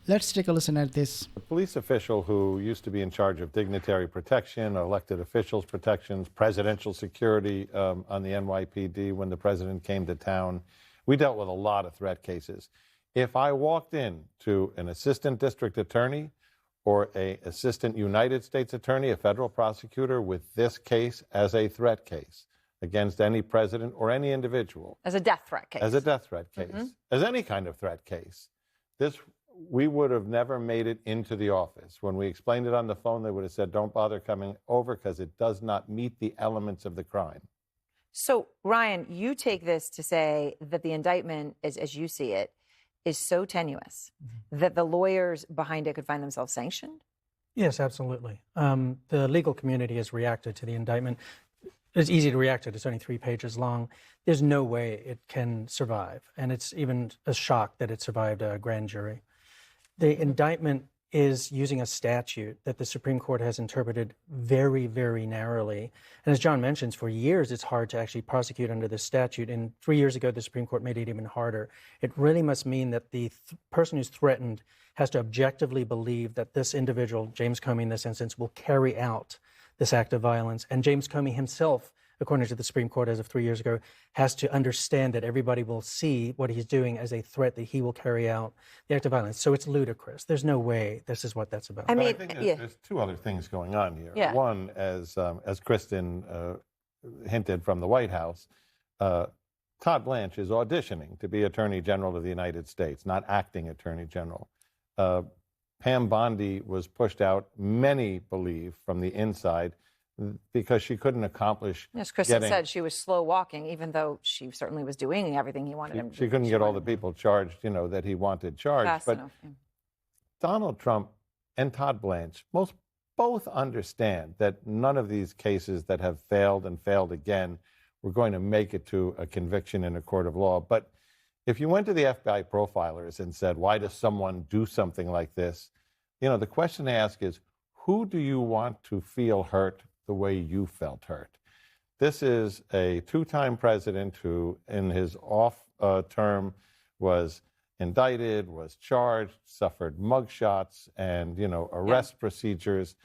Let's take a listen at this. A police official who used to be in charge of dignitary protection, elected officials protections, presidential security on the NYPD when the president came to town. We dealt with a lot of threat cases. If I walked in to an assistant district attorney or a assistant United States attorney, a federal prosecutor with this case as a threat case against any president or any individual. As a death threat case. As a death threat case. As any kind of threat case. We would have never made it into the office. When we explained it on the phone, they would have said, don't bother coming over because it does not meet the elements of the crime. So, Ryan, you take this to say that the indictment, as you see it, is so tenuous that the lawyers behind it could find themselves sanctioned? Yes, absolutely. The legal community has reacted to the indictment. It's easy to react to it. It's only 3 pages long. There's no way it can survive. And it's even a shock that it survived a grand jury. The indictment is using a statute that the Supreme Court has interpreted very, very narrowly. And as John mentions, for years it's hard to actually prosecute under this statute. And 3 years ago, the Supreme Court made it even harder. It really must mean that the person who's threatened has to objectively believe that this individual, James Comey in this instance, will carry out this act of violence. And James Comey himself, according to the Supreme Court as of 3 years ago, has to understand that everybody will see what he's doing as a threat that he will carry out the act of violence. So it's ludicrous. There's no way this is what that's about. I mean, I think there's 2 other things going on here. Yeah. One, as Kristen hinted from the White House, Todd Blanche is auditioning to be Attorney General of the United States, not acting Attorney General. Pam Bondi was pushed out, many believe, from the inside because she couldn't accomplish. As Kristen said, she was slow walking, even though she certainly was doing everything he wanted him to do. She couldn't get all the people charged, that he wanted charged. Fast but enough, yeah. Donald Trump and Todd Blanche both understand that none of these cases that have failed and failed again were going to make it to a conviction in a court of law. But if you went to the FBI profilers and said, why does someone do something like this? The question to ask is, who do you want to feel hurt the way you felt hurt? This is a 2-time president who, in his off term, was indicted, was charged, suffered mugshots and, arrest procedures.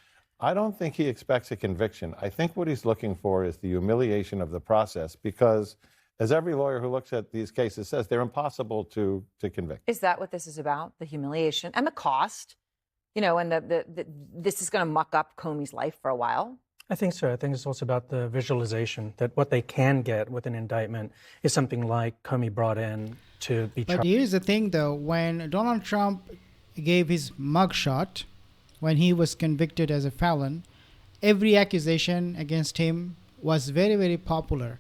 I don't think he expects a conviction. I think what he's looking for is the humiliation of the process because, as every lawyer who looks at these cases says, they're impossible to convict. Is that what this is about? The humiliation and the cost? And this is going to muck up Comey's life for a while? I think so. I think it's also about the visualization that what they can get with an indictment is something like Comey brought in to be charged. But here's the thing, though. When Donald Trump gave his mugshot, when he was convicted as a felon, every accusation against him was very, very popular.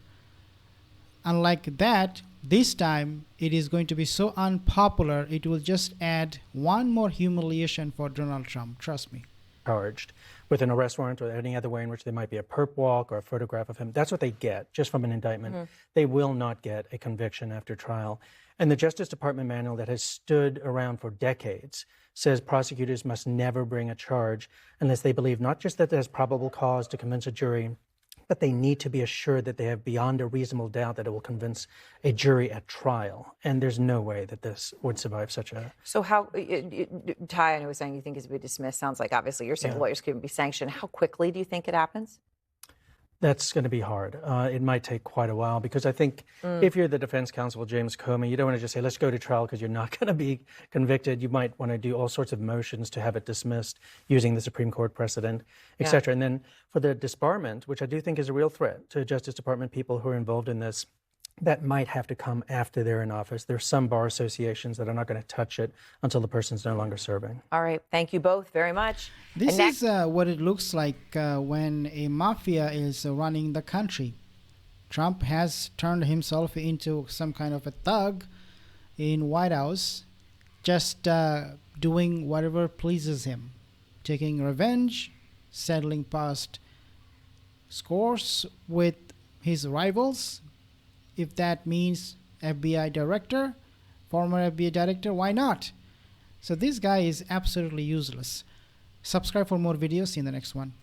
Unlike that, this time it is going to be so unpopular, it will just add one more humiliation for Donald Trump. Trust me. Charged with an arrest warrant or any other way in which there might be a perp walk or a photograph of him. That's what they get just from an indictment. They will not get a conviction after trial. And the Justice Department manual that has stood around for decades says prosecutors must never bring a charge unless they believe not just that there's probable cause to convince a jury, but they need to be assured that they have beyond a reasonable doubt that it will convince a jury at trial. And there's no way that this would survive such a... So how, Ty, I know was saying you think it's be dismissed. Sounds like obviously you're saying lawyers couldn't be sanctioned. How quickly do you think it happens? That's going to be hard. It might take quite a while because I think if you're the defense counsel, James Comey, you don't want to just say, let's go to trial because you're not going to be convicted. You might want to do all sorts of motions to have it dismissed using the Supreme Court precedent, et cetera. And then for the disbarment, which I do think is a real threat to Justice Department people who are involved in this, that might have to come after they're in office. There's some bar associations that are not going to touch it until the person's no longer serving. All right. Thank you both very much. This is what it looks like when a mafia is running the country. Trump has turned himself into some kind of a thug in White House, just doing whatever pleases him, taking revenge, settling past scores with his rivals. If that means FBI director, former FBI director, why not? So this guy is absolutely useless. Subscribe for more videos. See you in the next one.